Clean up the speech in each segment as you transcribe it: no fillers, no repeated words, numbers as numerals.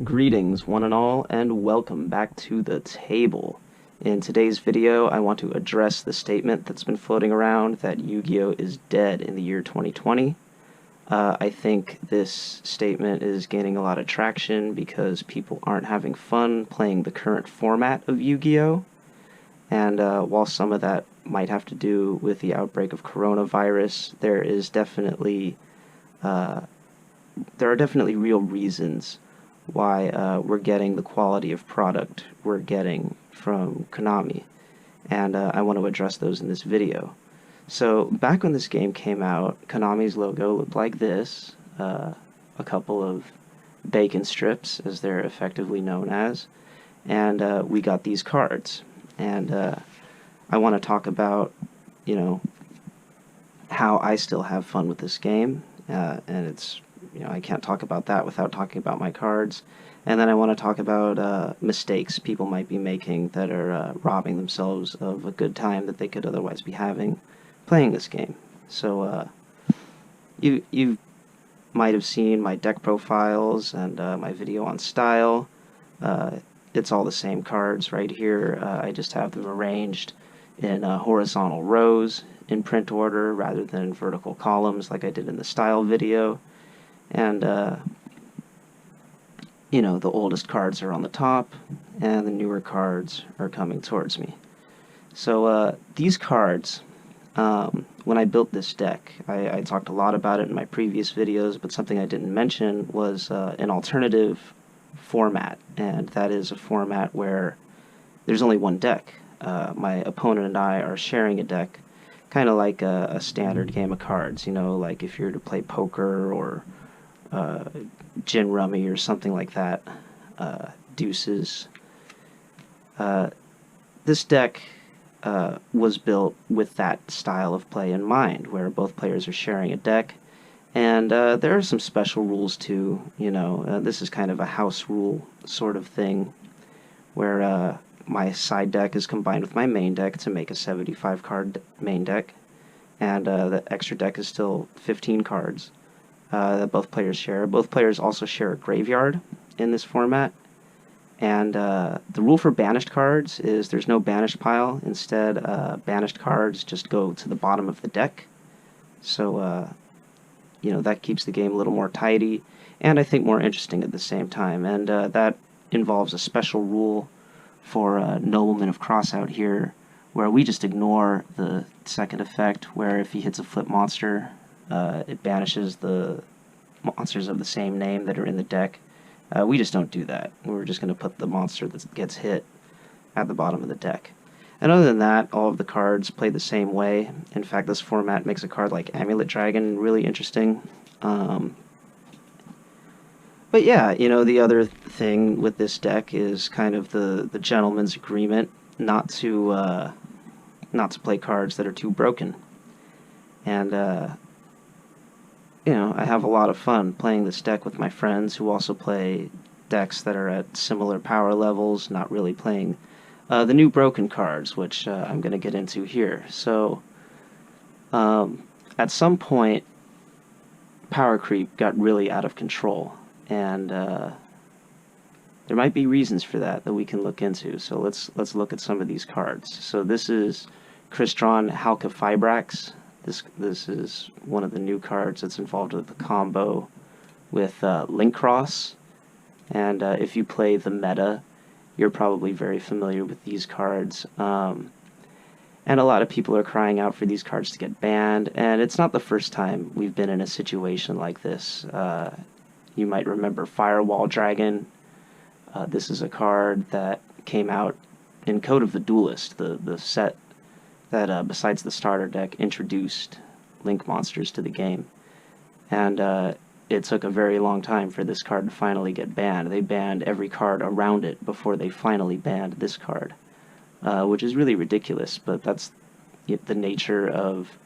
Greetings, one and all, and welcome back to the table. In today's video, I want to address the statement that's been floating around that Yu-Gi-Oh! Is dead in the year 2020. I think this statement is gaining a lot of traction because people aren't having fun playing the current format of Yu-Gi-Oh! And while some of that might have to do with the outbreak of coronavirus, there are definitely real reasons why we're getting the quality of product we're getting from Konami, and I want to address those in this video. So back when this game came out, Konami's logo looked like this, a couple of bacon strips, as they're effectively known as, and we got these cards. And I want to talk about, you know, how I still have fun with this game, and I can't talk about that without talking about my cards. And then I want to talk about mistakes people might be making that are robbing themselves of a good time that they could otherwise be having playing this game. So you might have seen my deck profiles and my video on style. It's all the same cards right here. I just have them arranged in horizontal rows in print order rather than vertical columns like I did in the style video. And the oldest cards are on the top and the newer cards are coming towards me. So these cards, when I built this deck, I talked a lot about it in my previous videos, but something I didn't mention was an alternative format, and that is a format where there's only one deck. My opponent and I are sharing a deck, kind of like a standard game of cards, like if you're to play poker or gin rummy or something like that, deuces. This deck was built with that style of play in mind, where both players are sharing a deck, and there are some special rules too. This is kind of a house rule sort of thing, where my side deck is combined with my main deck to make a 75 card main deck, and the extra deck is still 15 cards that both players share. Both players also share a graveyard in this format, and the rule for banished cards is there's no banished pile. Instead, banished cards just go to the bottom of the deck. So, that keeps the game a little more tidy, and I think more interesting at the same time. And that involves a special rule for Nobleman of Crossout here, where we just ignore the second effect, where if he hits a flip monster, it banishes the monsters of the same name that are in the deck. We just don't do that. We're just going to put the monster that gets hit at the bottom of the deck. And other than that, all of the cards play the same way. In fact, this format makes a card like Amulet Dragon really interesting. But yeah, the other thing with this deck is kind of the gentleman's agreement not to play cards that are too broken. And I have a lot of fun playing this deck with my friends who also play decks that are at similar power levels, not really playing the new broken cards, which I'm going to get into here. So, at some point, power creep got really out of control, and there might be reasons for that we can look into. So let's look at some of these cards. So this is Crystron Halqifibrax. This is one of the new cards that's involved with the combo with Link Cross, and if you play the meta, you're probably very familiar with these cards. And a lot of people are crying out for these cards to get banned, and it's not the first time we've been in a situation like this. You might remember Firewall Dragon. This is a card that came out in Code of the Duelist, the set that, besides the starter deck, introduced Link monsters to the game. And it took a very long time for this card to finally get banned. They banned every card around it before they finally banned this card, which is really ridiculous, but that's the nature of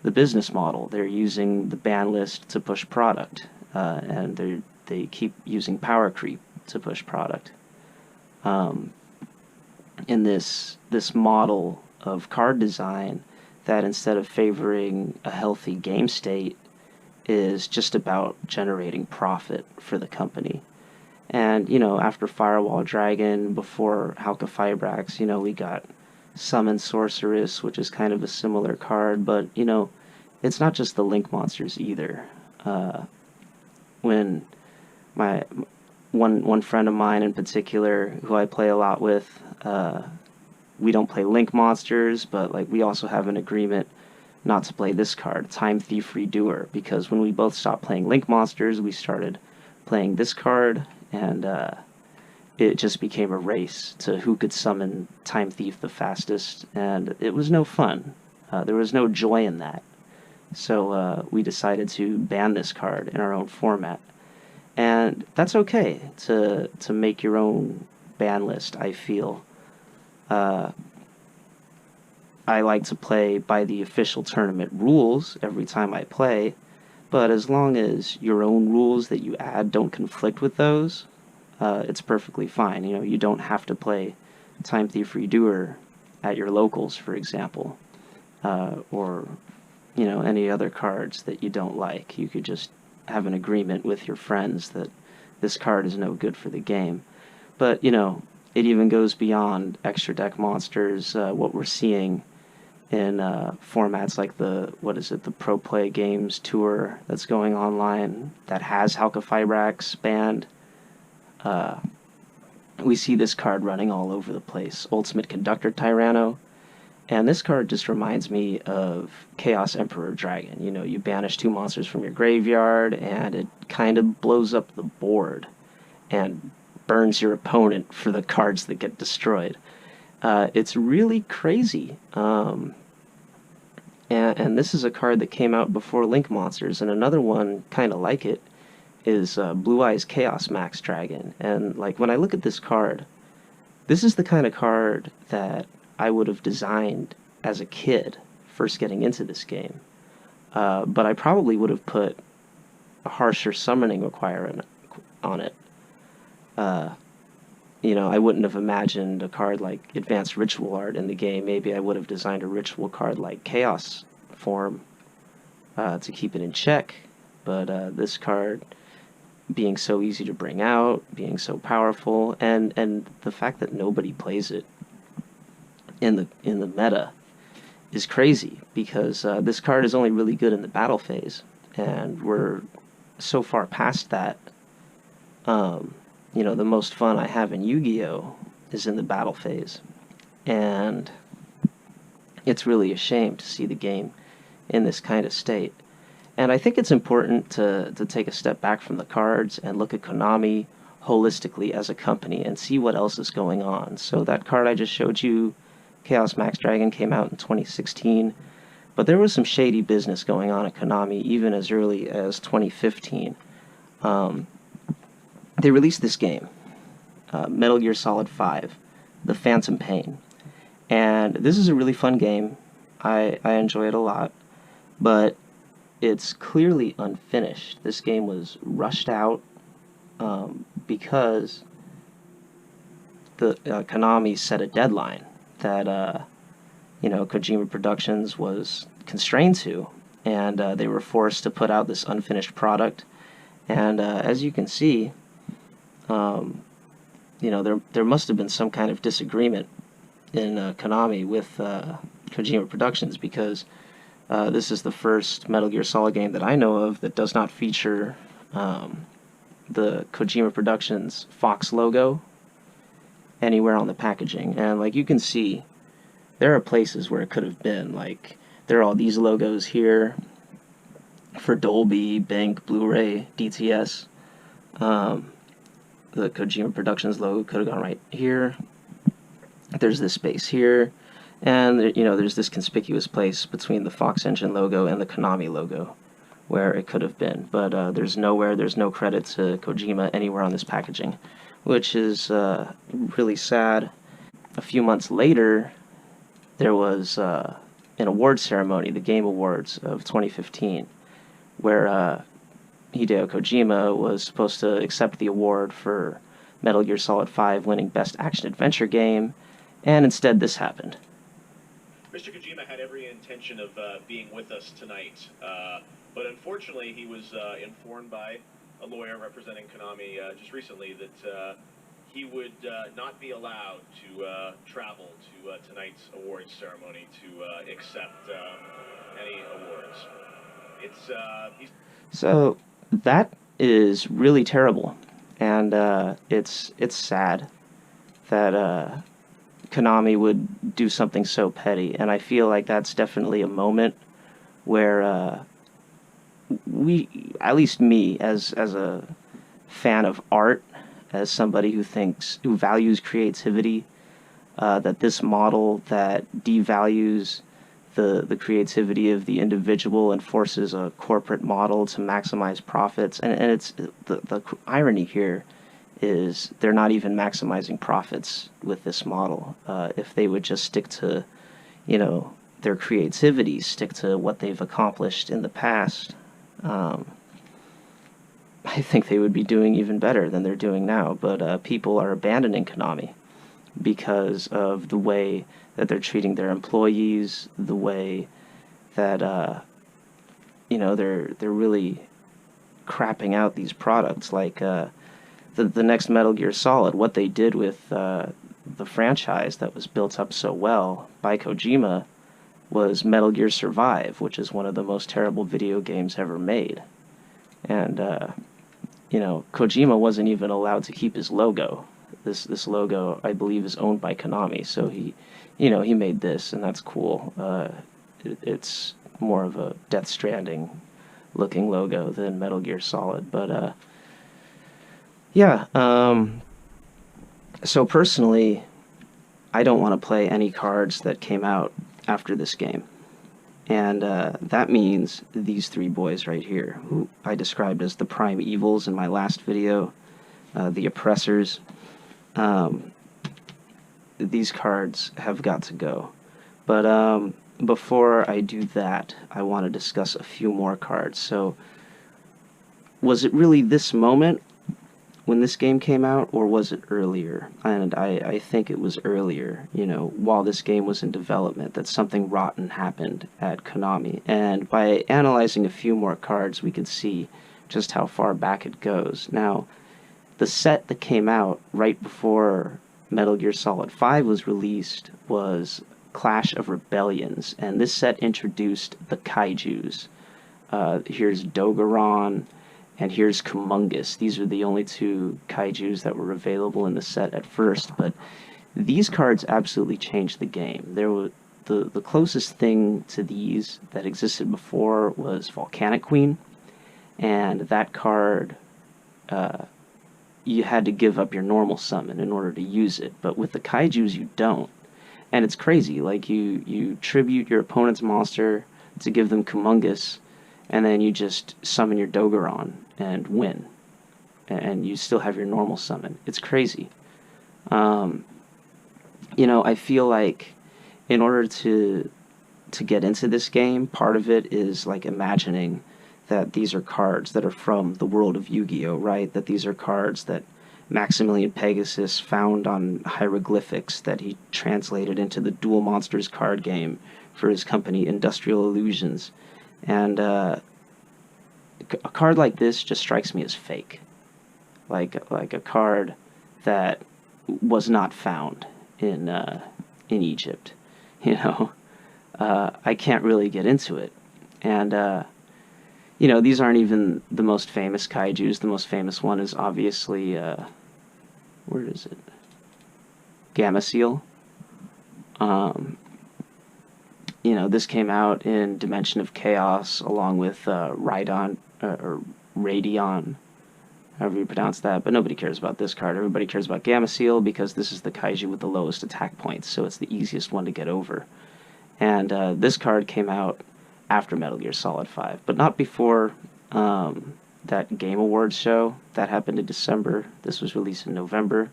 the business model. They're using the ban list to push product, and they keep using power creep to push product. In this model of card design, that instead of favoring a healthy game state, is just about generating profit for the company. And, you know, after Firewall Dragon, before Halqifibrax, you know, we got Summon Sorceress, which is kind of a similar card, but, you know, it's not just the Link monsters either. When my one friend of mine in particular, who I play a lot with, we don't play Link monsters, but like we also have an agreement not to play this card, Time Thief Redoer, because when we both stopped playing Link monsters, we started playing this card, and it just became a race to who could summon Time Thief the fastest, and it was no fun. There was no joy in that. So we decided to ban this card in our own format. And that's okay to make your own ban list, I feel. Uh, I like to play by the official tournament rules every time I play, but as long as your own rules that you add don't conflict with those, it's perfectly fine. You know, you don't have to play Time Thief Redoer at your locals, for example, or you know, any other cards that you don't like. You could just have an agreement with your friends that this card is no good for the game. But, you know, it even goes beyond extra deck monsters. What we're seeing in formats like what is it, the Pro Play Games Tour that's going online that has Halqifibrax banned. Uh, we see this card running all over the place. Ultimate Conductor Tyranno. And this card just reminds me of Chaos Emperor Dragon. You know, you banish 2 monsters from your graveyard, and it kind of blows up the board and burns your opponent for the cards that get destroyed. It's really crazy. And this is a card that came out before Link Monsters, and another one kind of like it is Blue Eyes Chaos Max Dragon. And like when I look at this card, this is the kind of card that I would have designed as a kid first getting into this game. But I probably would have put a harsher summoning requirement on it. You know, I wouldn't have imagined a card like Advanced Ritual Art in the game. Maybe I would have designed a ritual card like Chaos Form to keep it in check. But this card being so easy to bring out, being so powerful, and the fact that nobody plays it in the meta is crazy, because this card is only really good in the battle phase, and we're so far past that. You know, the most fun I have in Yu-Gi-Oh! Is in the battle phase, and it's really a shame to see the game in this kind of state. And I think it's important to take a step back from the cards and look at Konami holistically as a company and see what else is going on. So that card I just showed you, Chaos Max Dragon, came out in 2016, but there was some shady business going on at Konami even as early as 2015. They released this game, Metal Gear Solid 5, The Phantom Pain. And this is a really fun game. I enjoy it a lot, but it's clearly unfinished. This game was rushed out because the Konami set a deadline that you know, Kojima Productions was constrained to, and they were forced to put out this unfinished product. And as you can see, you know, there must have been some kind of disagreement in Konami with Kojima Productions, because this is the first Metal Gear Solid game that I know of that does not feature the Kojima Productions Fox logo anywhere on the packaging. And like you can see, there are places where it could have been. Like, there are all these logos here for Dolby, Bank, Blu-ray, DTS. The Kojima Productions logo could have gone right here. There's this space here, and you know, there's this conspicuous place between the Fox Engine logo and the Konami logo where it could have been. But there's no credit to Kojima anywhere on this packaging, which is really sad. A few months later, there was an award ceremony, the Game Awards of 2015, where Hideo Kojima was supposed to accept the award for Metal Gear Solid 5 winning Best Action Adventure Game, and instead this happened. Mr. Kojima had every intention of being with us tonight, but unfortunately he was informed by a lawyer representing Konami just recently that he would not be allowed to travel to tonight's awards ceremony to accept any awards. So that is really terrible, and it's sad that Konami would do something so petty, and I feel like that's definitely a moment where at least me, as a fan of art, as somebody who values creativity, that this model that devalues the creativity of the individual and forces a corporate model to maximize profits. And it's the irony here is they're not even maximizing profits with this model. If they would just stick to, their creativity, stick to what they've accomplished in the past, I think they would be doing even better than they're doing now. But people are abandoning Konami because of the way that they're treating their employees, the way that they're really crapping out these products. Like the next Metal Gear Solid, what they did with the franchise that was built up so well by Kojima was Metal Gear Survive, which is one of the most terrible video games ever made. And Kojima wasn't even allowed to keep his logo. This logo, I believe, is owned by Konami, so he made this, and that's cool. It's more of a Death Stranding looking logo than Metal Gear Solid, but yeah. So personally, I don't want to play any cards that came out after this game, and that means these three boys right here, who I described as the prime evils in my last video, the oppressors. These cards have got to go. But before I do that, I want to discuss a few more cards. So, was it really this moment when this game came out, or was it earlier? And I think it was earlier, while this game was in development, that something rotten happened at Konami. And by analyzing a few more cards, we could see just how far back it goes. Now, the set that came out right before Metal Gear Solid 5 was released was Clash of Rebellions, and this set introduced the kaijus. Here's Dogoron, and here's Kumongus. These are the only two kaijus that were available in the set at first, but these cards absolutely changed the game. There were the closest thing to these that existed before was Volcanic Queen, and that card, you had to give up your normal summon in order to use it, but with the kaijus you don't. And it's crazy, like you tribute your opponent's monster to give them Kumongus, and then you just summon your Dogoron and win. And you still have your normal summon. It's crazy. I feel like in order to get into this game, part of it is like imagining that these are cards that are from the world of Yu-Gi-Oh!, right? That these are cards that Maximilian Pegasus found on hieroglyphics that he translated into the Duel Monsters card game for his company Industrial Illusions. And a card like this just strikes me as fake. Like a card that was not found in Egypt. I can't really get into it. And these aren't even the most famous kaijus. The most famous one is obviously, where is it? Gameciel. This came out in Dimension of Chaos along with Rhydon, or Radion, however you pronounce that, but nobody cares about this card. Everybody cares about Gameciel because this is the kaiju with the lowest attack points, so it's the easiest one to get over. And this card came out after Metal Gear Solid 5, but not before that Game Awards show. That happened in December. This was released in November.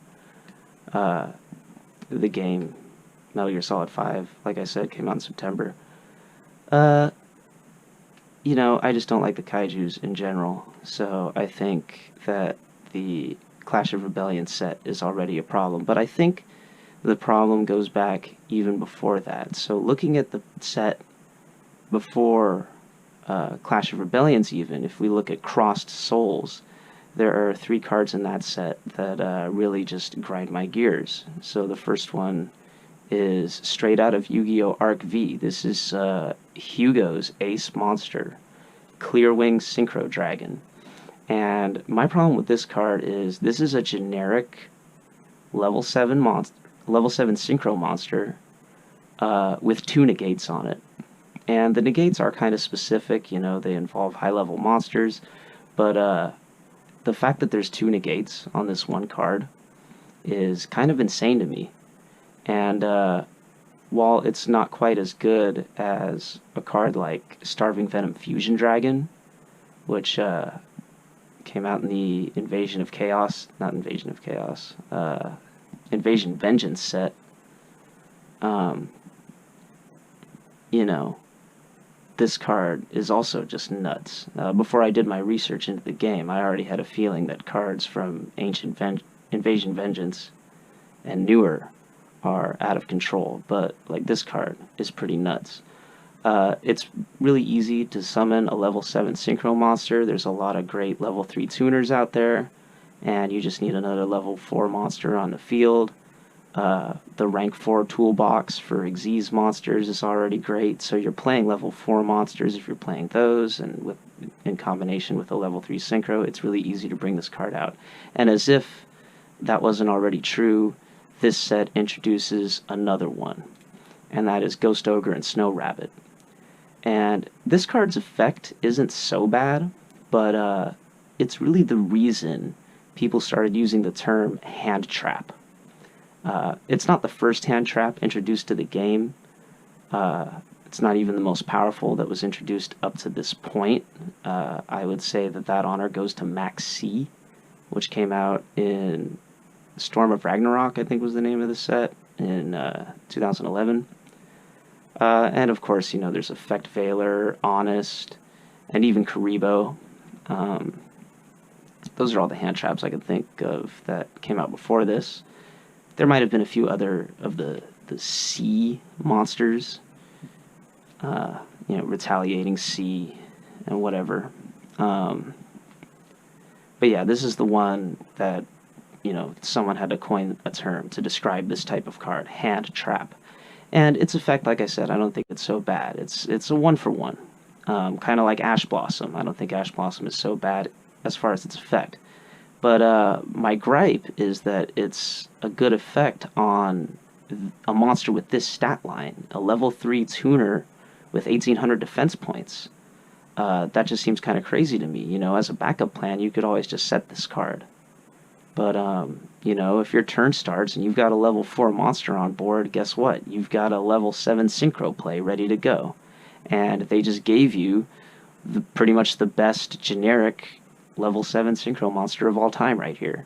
The game, Metal Gear Solid 5, like I said, came out in September. I just don't like the kaijus in general, so I think that the Clash of Rebellion set is already a problem, but I think the problem goes back even before that. So looking at the set before Clash of Rebellions even, if we look at Crossed Souls, there are 3 cards in that set that really just grind my gears. So the first one is straight out of Yu-Gi-Oh! Arc V. This is Hugo's Ace Monster, Clearwing Synchro Dragon. And my problem with this card is this is a generic level 7 level 7 Synchro monster with 2 negates on it. And the negates are kind of specific, you know, they involve high-level monsters, but the fact that there's 2 negates on this one card is kind of insane to me. And while it's not quite as good as a card like Starving Venom Fusion Dragon, which came out in the Invasion of Chaos, not Invasion of Chaos, Invasion Vengeance set, you know, this card is also just nuts. Before I did my research into the game, I already had a feeling that cards from Invasion Vengeance and newer are out of control, but like this card is pretty nuts. It's really easy to summon a level 7 Synchro monster. There's a lot of great level 3 tuners out there, and you just need another level 4 monster on the field. The rank 4 toolbox for Xyz monsters is already great, so you're playing level 4 monsters if you're playing those, and in combination with a level 3 Synchro, it's really easy to bring this card out. And as if that wasn't already true, this set introduces another one, and that is Ghost Ogre and Snow Rabbit. And this card's effect isn't so bad, but it's really the reason people started using the term hand trap. It's not the first hand trap introduced to the game. It's not even the most powerful that was introduced up to this point. I would say that honor goes to Max C, which came out in Storm of Ragnarok, I think was the name of the set, in 2011. And of course, you know, there's Effect Veiler, Honest, and even Karibo. Those are all the hand traps I could think of that came out before this. There might have been a few other of the C monsters, you know, Retaliating C and whatever. But yeah, this is the one that, you know, someone had to coin a term to describe this type of card, hand trap. And its effect, like I said, I don't think it's so bad. It's a 1-for-1. Kind of like Ash Blossom. I don't think Ash Blossom is so bad as far as its effect. But my gripe is that it's a good effect on a monster with this stat line, a level 3 tuner with 1800 defense points. That just seems kind of crazy to me. You know, as a backup plan, you could always just set this card. But, you know, if your turn starts and you've got a level 4 monster on board, guess what? You've got a level 7 Synchro play ready to go. And they just gave you pretty much the best generic level 7 Synchro monster of all time right here.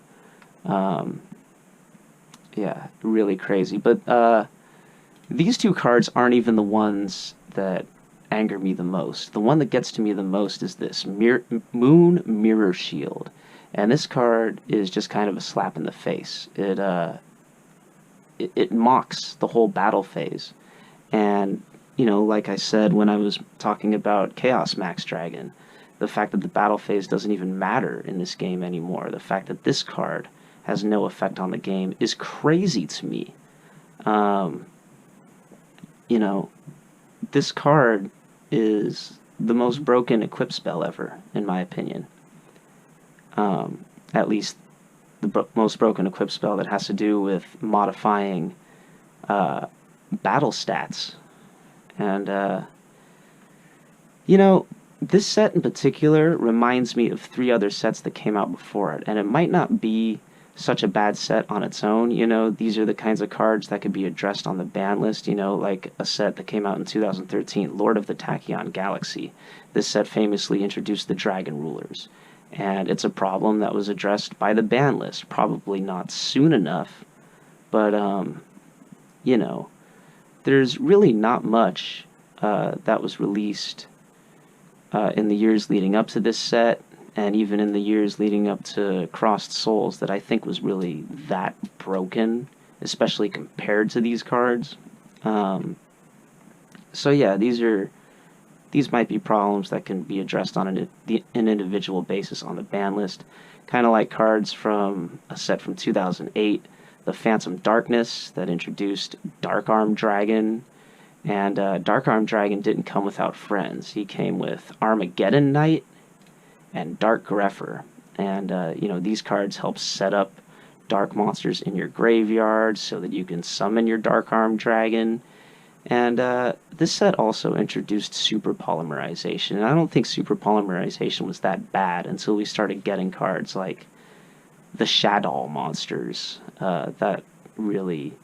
Yeah, really crazy. But these 2 cards aren't even the ones that anger me the most. The one that gets to me the most is this Moon Mirror Shield. And this card is just kind of a slap in the face. It mocks the whole battle phase. And, you know, like I said when I was talking about Chaos Max Dragon, the fact that the battle phase doesn't even matter in this game anymore, the fact that this card has no effect on the game is crazy to me. You know, this card is the most broken equip spell ever, in my opinion. At least the most broken equip spell that has to do with modifying battle stats. And, you know, this set in particular reminds me of 3 other sets that came out before it, and it might not be such a bad set on its own. You know, these are the kinds of cards that could be addressed on the ban list, you know, like a set that came out in 2013, Lord of the Tachyon Galaxy. This set famously introduced the Dragon Rulers, and it's a problem that was addressed by the ban list, probably not soon enough, but, you know, there's really not much that was released in the years leading up to this set, and even in the years leading up to Crossed Souls, that I think was really that broken, especially compared to these cards. So yeah, these might be problems that can be addressed on an individual basis on the ban list. kind of like cards from a set from 2008, the Phantom Darkness, that introduced Dark Arm Dragon. And Dark Arm Dragon didn't come without friends. He came with Armageddon Knight and Dark Grepher. And, these cards help set up dark monsters in your graveyard so that you can summon your Dark Arm Dragon. And this set also introduced super polymerization. And I don't think super polymerization was that bad until we started getting cards like the Shadow monsters. That really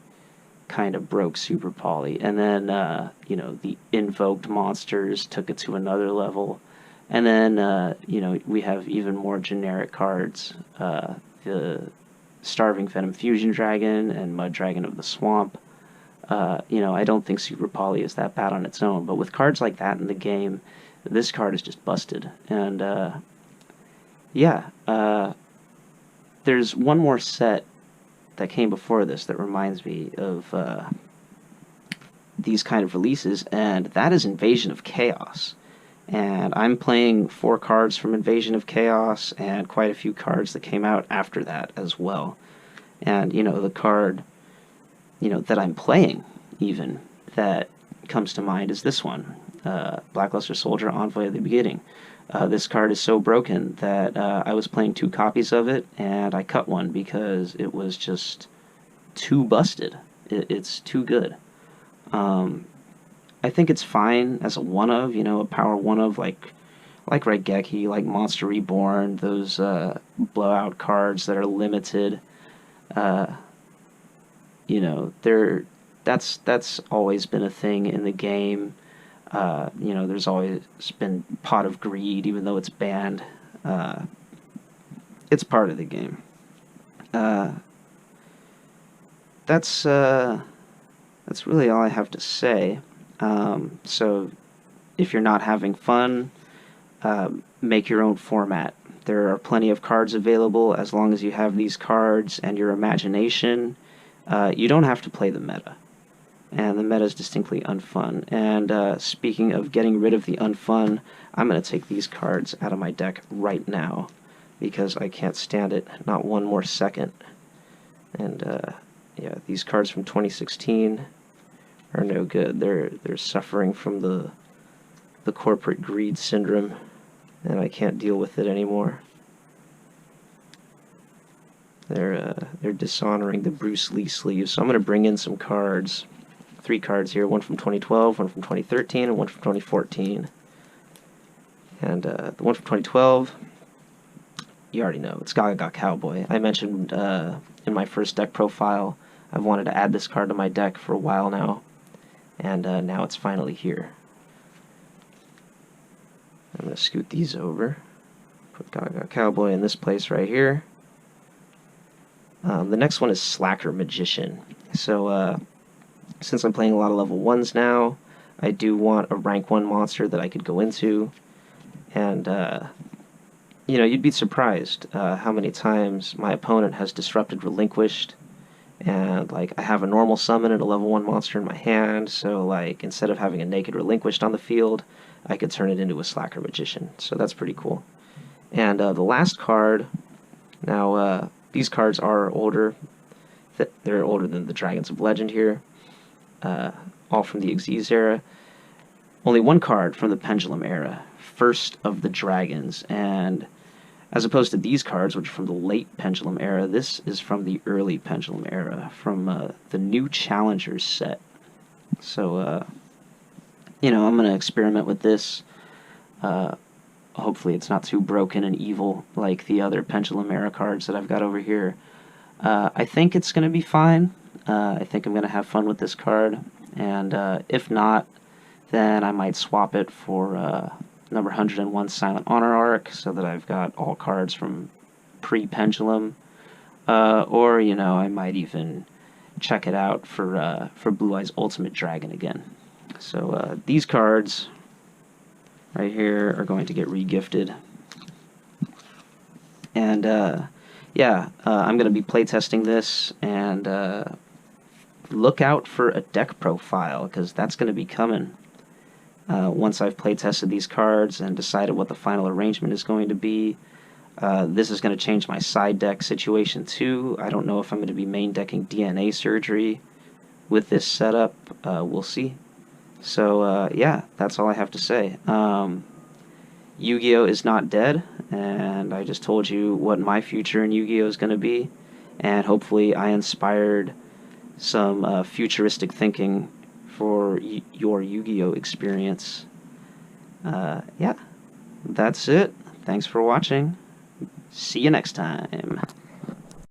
kind of broke super poly. And then, the invoked monsters took it to another level. And then, we have even more generic cards. The Starving Venom Fusion Dragon and Mud Dragon of the Swamp. I don't think Super Poly is that bad on its own, but with cards like that in the game, this card is just busted. And, there's one more set that came before this that reminds me of these kind of releases, and that is Invasion of Chaos. And I'm playing 4 cards from Invasion of Chaos and quite a few cards that came out after that as well. And, the card, that I'm playing, even, that comes to mind is this one, Blackluster Soldier, Envoy of the Beginning. This card is so broken that I was playing 2 copies of it, and I cut one because it was just too busted. It's too good. I think it's fine as a one-of, a power one-of, like Raigeki, like Monster Reborn, those blowout cards that are limited. That's always been a thing in the game. There's always been Pot of Greed, even though it's banned. It's part of the game. That's really all I have to say. So if you're not having fun, make your own format. There are plenty of cards available as long as you have these cards and your imagination. You don't have to play the meta. And the meta is distinctly unfun. And speaking of getting rid of the unfun, I'm going to take these cards out of my deck right now because I can't stand it, not one more second. And these cards from 2016 are no good. They're suffering from the corporate greed syndrome, and I can't deal with it anymore. They're dishonoring the Bruce Lee sleeve. So I'm going to bring in some cards. 3 cards here, one from 2012, one from 2013, and one from 2014. And the one from 2012, you already know, it's Gaga Cowboy. I mentioned in my first deck profile, I've wanted to add this card to my deck for a while now, and now it's finally here. I'm going to scoot these over, put Gaga Cowboy in this place right here. The next one is Slacker Magician. So, since I'm playing a lot of level 1s now, I do want a rank 1 monster that I could go into, and, you'd be surprised how many times my opponent has disrupted Relinquished, and, I have a normal summon and a level 1 monster in my hand, so, instead of having a naked Relinquished on the field, I could turn it into a Slacker Magician, so that's pretty cool. And the last card, now, these cards are older. They're older than the Dragons of Legend here. All from the Xyz era. Only one card from the Pendulum era, First of the Dragons, and as opposed to these cards, which are from the late Pendulum era, this is from the early Pendulum era, from the New Challengers set. So, I'm going to experiment with this. Hopefully it's not too broken and evil like the other Pendulum era cards that I've got over here. I think it's going to be fine. I think I'm going to have fun with this card, and if not, then I might swap it for number 101 Silent Honor Arc, so that I've got all cards from pre-Pendulum, or, I might even check it out for Blue Eyes Ultimate Dragon again. So these cards right here are going to get re-gifted, and I'm going to be playtesting this, and look out for a deck profile, because that's going to be coming once I've playtested these cards and decided what the final arrangement is going to be. This is going to change my side deck situation too. I don't know if I'm going to be main decking DNA Surgery with this setup. We'll see. So yeah, that's all I have to say. Yu-Gi-Oh is not dead, and I just told you what my future in Yu-Gi-Oh is going to be, and hopefully I inspired some futuristic thinking for your Yu-Gi-Oh experience. Yeah, that's it. Thanks for watching. See you next time.